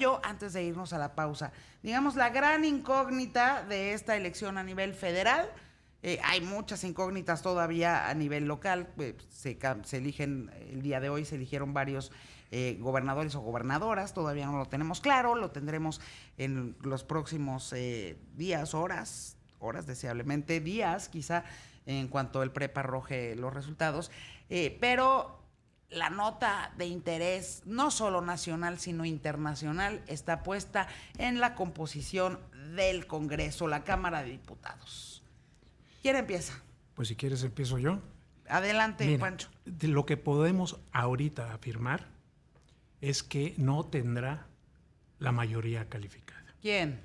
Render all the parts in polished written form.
ello, antes de irnos a la pausa, digamos, la gran incógnita de esta elección a nivel federal, hay muchas incógnitas todavía a nivel local, se eligen, el día de hoy se eligieron varios gobernadores o gobernadoras, todavía no lo tenemos claro, lo tendremos en los próximos días, horas deseablemente, días quizá, en cuanto el PREP arroje los resultados, pero la nota de interés, no solo nacional, sino internacional, está puesta en la composición del Congreso, la Cámara de Diputados. ¿Quién empieza? Pues si quieres empiezo yo. Adelante, Mira, Pancho. De lo que podemos ahorita afirmar es que no tendrá la mayoría calificada. ¿Quién?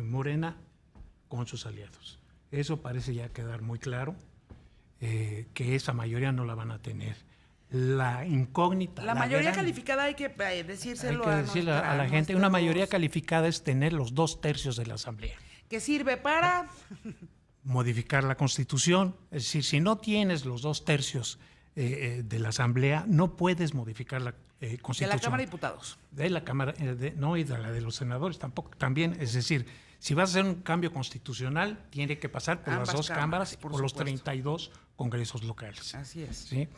Morena con sus aliados. Eso parece ya quedar muy claro, que esa mayoría no la van a tener. La incógnita... La mayoría calificada hay que decírselo a la gente. Una mayoría calificada es tener los 2/3 de la Asamblea. ¿Que sirve para...? Modificar la Constitución. Es decir, si no tienes los 2/3 de la Asamblea, no puedes modificar la Constitución. De la Cámara de Diputados. De la Cámara, no, y de la de los senadores tampoco. También, es decir, si vas a hacer un cambio constitucional, tiene que pasar por las dos cámaras y por los 32 congresos locales. Así es. ¿Sí?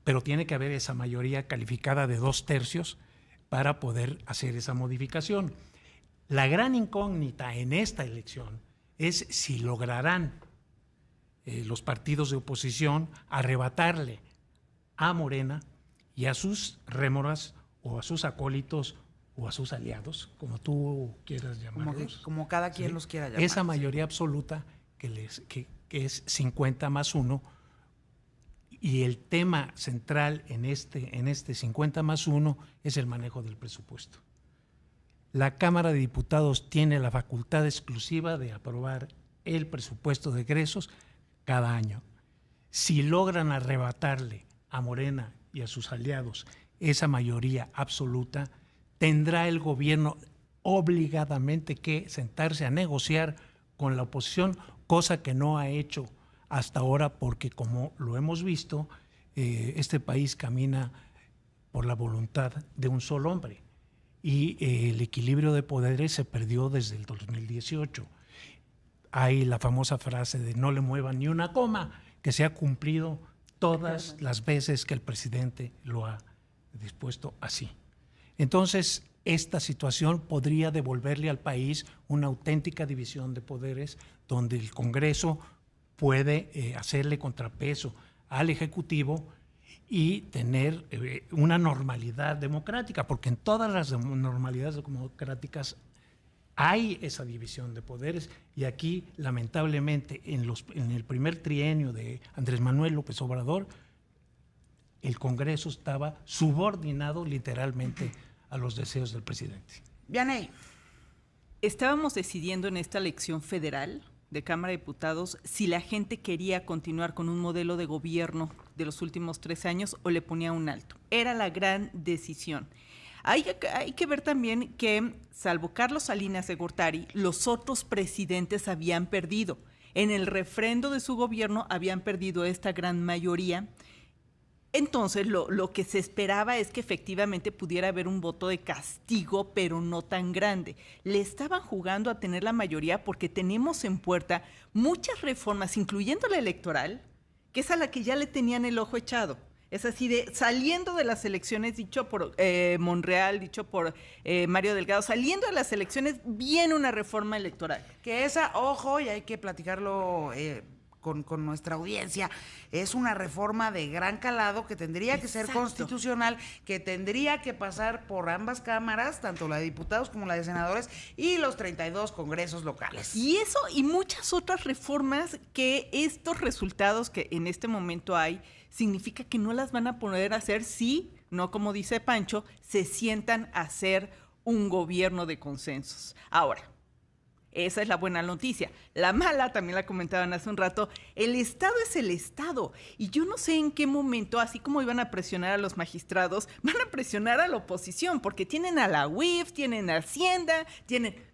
Pero tiene que haber esa mayoría calificada de 2/3 para poder hacer esa modificación. La gran incógnita en esta elección es si lograrán los partidos de oposición arrebatarle a Morena y a sus rémoras o a sus acólitos o a sus aliados, como tú quieras llamarlos. Como cada quien los quiera llamar. Esa mayoría absoluta que es 50+1, y el tema central en este 50+1 es el manejo del presupuesto. La Cámara de Diputados tiene la facultad exclusiva de aprobar el presupuesto de egresos cada año. Si logran arrebatarle a Morena y a sus aliados esa mayoría absoluta, tendrá el gobierno obligadamente que sentarse a negociar con la oposición, cosa que no ha hecho hasta ahora porque, como lo hemos visto, este país camina por la voluntad de un solo hombre. Y el equilibrio de poderes se perdió desde el 2018. Hay la famosa frase de no le muevan ni una coma, que se ha cumplido todas las veces que el presidente lo ha dispuesto así. Entonces, esta situación podría devolverle al país una auténtica división de poderes, donde el Congreso puede hacerle contrapeso al Ejecutivo y tener una normalidad democrática, porque en todas las normalidades democráticas hay esa división de poderes, y aquí, lamentablemente, en el primer trienio de Andrés Manuel López Obrador, el Congreso estaba subordinado literalmente a los deseos del presidente. Vianey. Estábamos decidiendo en esta elección federal de Cámara de Diputados si la gente quería continuar con un modelo de gobierno de los últimos 3 años o le ponía un alto. Era la gran decisión. Hay que ver también que, salvo Carlos Salinas de Gortari, los otros presidentes habían perdido. En el refrendo de su gobierno habían perdido esta gran mayoría. Entonces, lo que se esperaba es que efectivamente pudiera haber un voto de castigo, pero no tan grande. Le estaban jugando a tener la mayoría porque tenemos en puerta muchas reformas, incluyendo la electoral, que es a la que ya le tenían el ojo echado. Es así de, saliendo de las elecciones, dicho por Monreal, dicho por Mario Delgado, saliendo de las elecciones viene una reforma electoral. Que esa, ojo, y hay que platicarlo con nuestra audiencia, es una reforma de gran calado que tendría que ser constitucional, que tendría que pasar por ambas cámaras, tanto la de diputados como la de senadores, y los 32 congresos locales. Y eso y muchas otras reformas que estos resultados que en este momento hay, significa que no las van a poder hacer si, no como dice Pancho, se sientan a hacer un gobierno de consensos. Ahora, esa es la buena noticia. La mala, también la comentaban hace un rato, el Estado es el Estado. Y yo no sé en qué momento, así como iban a presionar a los magistrados, van a presionar a la oposición, porque tienen a la UIF, tienen a Hacienda,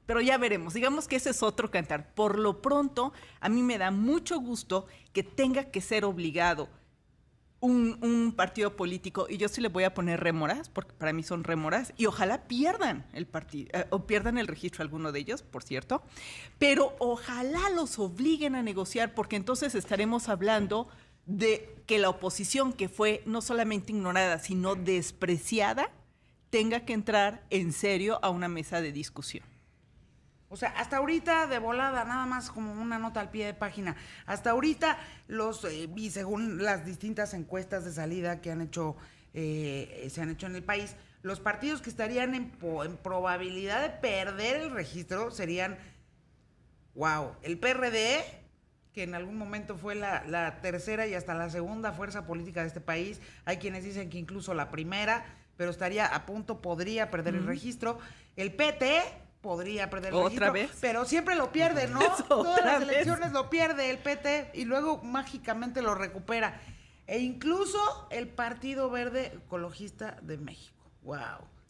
pero ya veremos. Digamos que ese es otro cantar. Por lo pronto, a mí me da mucho gusto que tenga que ser obligado un partido político, y yo sí le voy a poner rémoras, porque para mí son rémoras, y ojalá pierdan el partido, o pierdan el registro alguno de ellos, por cierto, pero ojalá los obliguen a negociar, porque entonces estaremos hablando de que la oposición, que fue no solamente ignorada, sino despreciada, tenga que entrar en serio a una mesa de discusión. O sea, hasta ahorita de volada, nada más como una nota al pie de página, hasta ahorita y según las distintas encuestas de salida que han hecho, se han hecho en el país, los partidos que estarían en probabilidad de perder el registro serían, el PRD, que en algún momento fue la tercera y hasta la segunda fuerza política de este país, hay quienes dicen que incluso la primera, pero estaría a punto, podría perder el registro, el PT podría perder el registro, vez, pero siempre lo pierde, ¿no? Todas las elecciones lo pierde el PT y luego mágicamente lo recupera. E incluso el Partido Verde Ecologista de México. ¡Wow!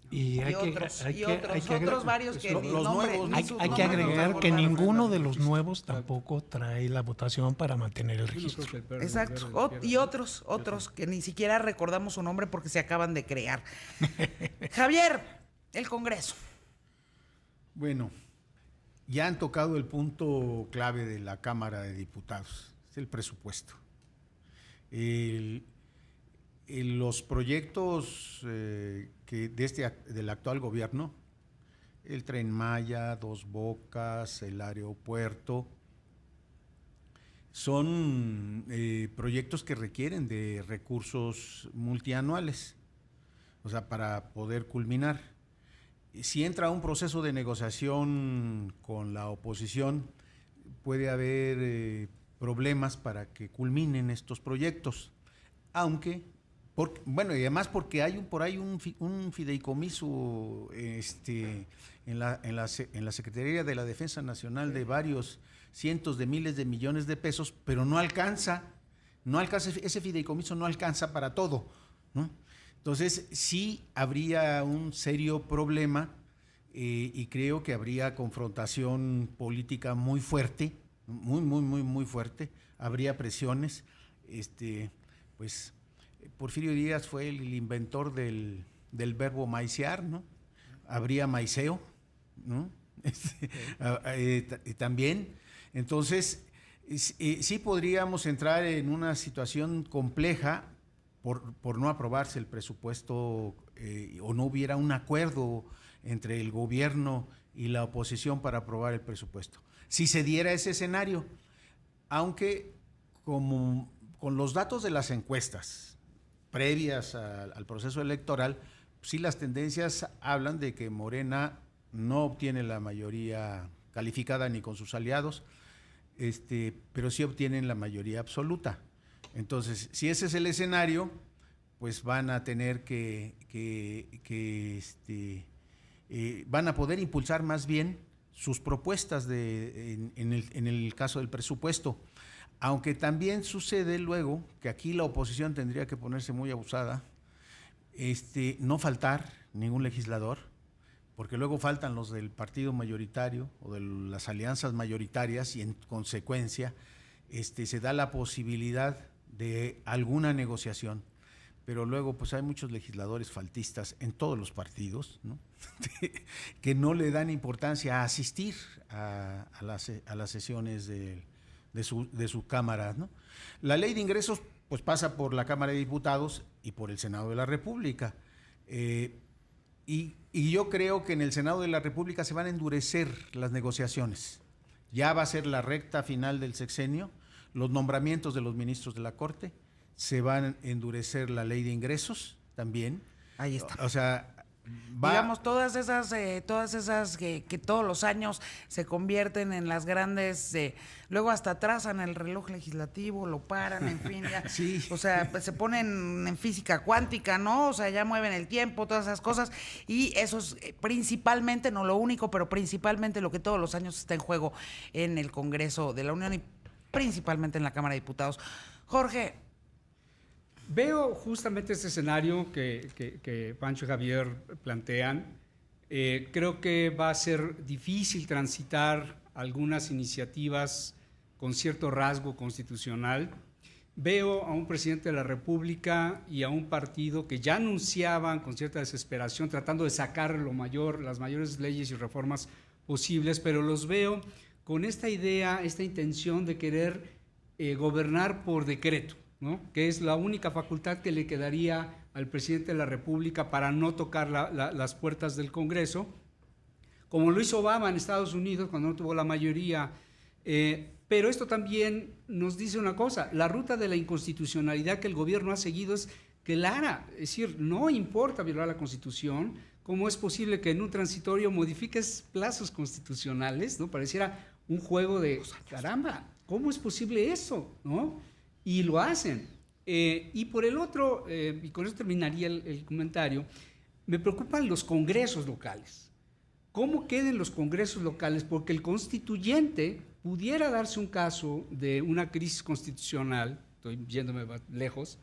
Y otros varios que hay que agregar que ninguno de los nuevos tampoco trae la votación para mantener el registro. Exacto. Y otros que ni siquiera recordamos su nombre porque se acaban de crear. Javier, el Congreso. Bueno, ya han tocado el punto clave de la Cámara de Diputados, es el presupuesto. Los proyectos del actual gobierno, el Tren Maya, Dos Bocas, el aeropuerto, son proyectos que requieren de recursos multianuales, o sea, para poder culminar. Si entra un proceso de negociación con la oposición, puede haber problemas para que culminen estos proyectos, aunque, y además porque hay por ahí un fideicomiso en la Secretaría de la Defensa Nacional de varios cientos de miles de millones de pesos, pero no alcanza, ese fideicomiso no alcanza para todo, ¿no? Entonces, sí habría un serio problema y creo que habría confrontación política muy fuerte, muy fuerte. Habría presiones. Pues Porfirio Díaz fue el inventor del verbo maicear, ¿no? Habría maiceo, ¿no? También. Entonces, sí podríamos entrar en una situación compleja por no aprobarse el presupuesto o no hubiera un acuerdo entre el gobierno y la oposición para aprobar el presupuesto. Si se diera ese escenario, aunque como con los datos de las encuestas previas al proceso electoral, sí las tendencias hablan de que Morena no obtiene la mayoría calificada ni con sus aliados, pero sí obtienen la mayoría absoluta. Entonces, si ese es el escenario, pues van a tener van a poder impulsar más bien sus propuestas en el caso del presupuesto. Aunque también sucede luego que aquí la oposición tendría que ponerse muy abusada, no faltar ningún legislador, porque luego faltan los del partido mayoritario o de las alianzas mayoritarias y en consecuencia se da la posibilidad de alguna negociación, pero luego pues hay muchos legisladores faltistas en todos los partidos, ¿no? que no le dan importancia a asistir a las sesiones de su Cámara, ¿no? La ley de ingresos pues pasa por la Cámara de Diputados y por el Senado de la República, y yo creo que en el Senado de la República se van a endurecer las negociaciones. Ya va a ser la recta final del sexenio, los nombramientos de los ministros de la Corte, se van a endurecer la ley de ingresos también. Ahí está. O sea, digamos, todas esas que todos los años se convierten en las grandes, luego hasta trazan el reloj legislativo, lo paran, en fin, ya, sí. O sea, pues se ponen en física cuántica, ¿no? O sea, ya mueven el tiempo, todas esas cosas, y eso es principalmente, no lo único, pero principalmente lo que todos los años está en juego en el Congreso de la Unión y principalmente en la Cámara de Diputados. Jorge. Veo justamente este escenario que Pancho y Javier plantean. Creo que va a ser difícil transitar algunas iniciativas con cierto rasgo constitucional. veo a un presidente de la República y a un partido que ya anunciaban con cierta desesperación, tratando de sacar las mayores leyes y reformas posibles, pero los veo con esta idea, esta intención de querer gobernar por decreto, ¿no? Que es la única facultad que le quedaría al presidente de la República para no tocar las puertas del Congreso, como lo hizo Obama en Estados Unidos cuando no tuvo la mayoría. Pero esto también nos dice una cosa: la ruta de la inconstitucionalidad que el gobierno ha seguido es clara, es decir, no importa violar la Constitución. ¿Cómo es posible que en un transitorio modifiques plazos constitucionales? ¿No? Pareciera un juego de caramba, ¿cómo es posible eso? ¿No? Y lo hacen. Y por el otro, y con eso terminaría el comentario, me preocupan los congresos locales. ¿Cómo queden los congresos locales? Porque el constituyente pudiera darse un caso de una crisis constitucional, estoy yéndome lejos,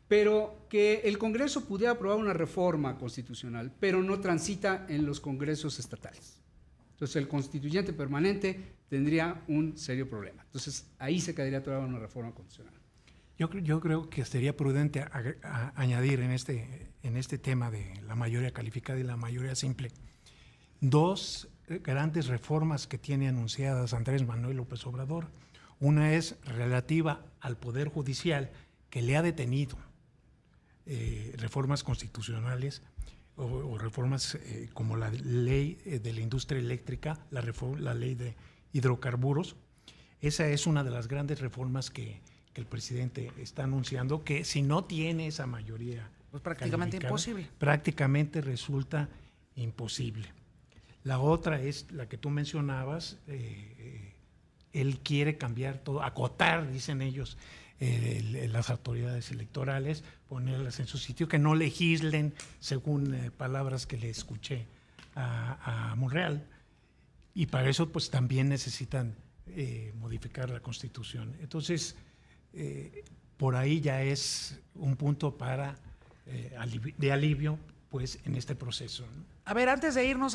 pero que el Congreso pudiera aprobar una reforma constitucional, pero no transita en los congresos estatales. Entonces el constituyente permanente tendría un serio problema. Entonces ahí se quedaría toda una reforma constitucional. Yo creo que sería prudente añadir en este tema de la mayoría calificada y la mayoría simple dos grandes reformas que tiene anunciadas Andrés Manuel López Obrador. Una es relativa al Poder Judicial, que le ha detenido reformas constitucionales o reformas como la ley de la industria eléctrica, la ley de hidrocarburos. Esa es una de las grandes reformas que el presidente está anunciando, que si no tiene esa mayoría, pues prácticamente imposible. Prácticamente resulta imposible. La otra es la que tú mencionabas. Él quiere cambiar todo, acotar, dicen ellos, las autoridades electorales, ponerlas en su sitio, que no legislen según palabras que le escuché a Monreal. Y para eso pues también necesitan modificar la Constitución. Entonces, por ahí ya es un punto de alivio pues en este proceso, ¿no? A ver, antes de irnos a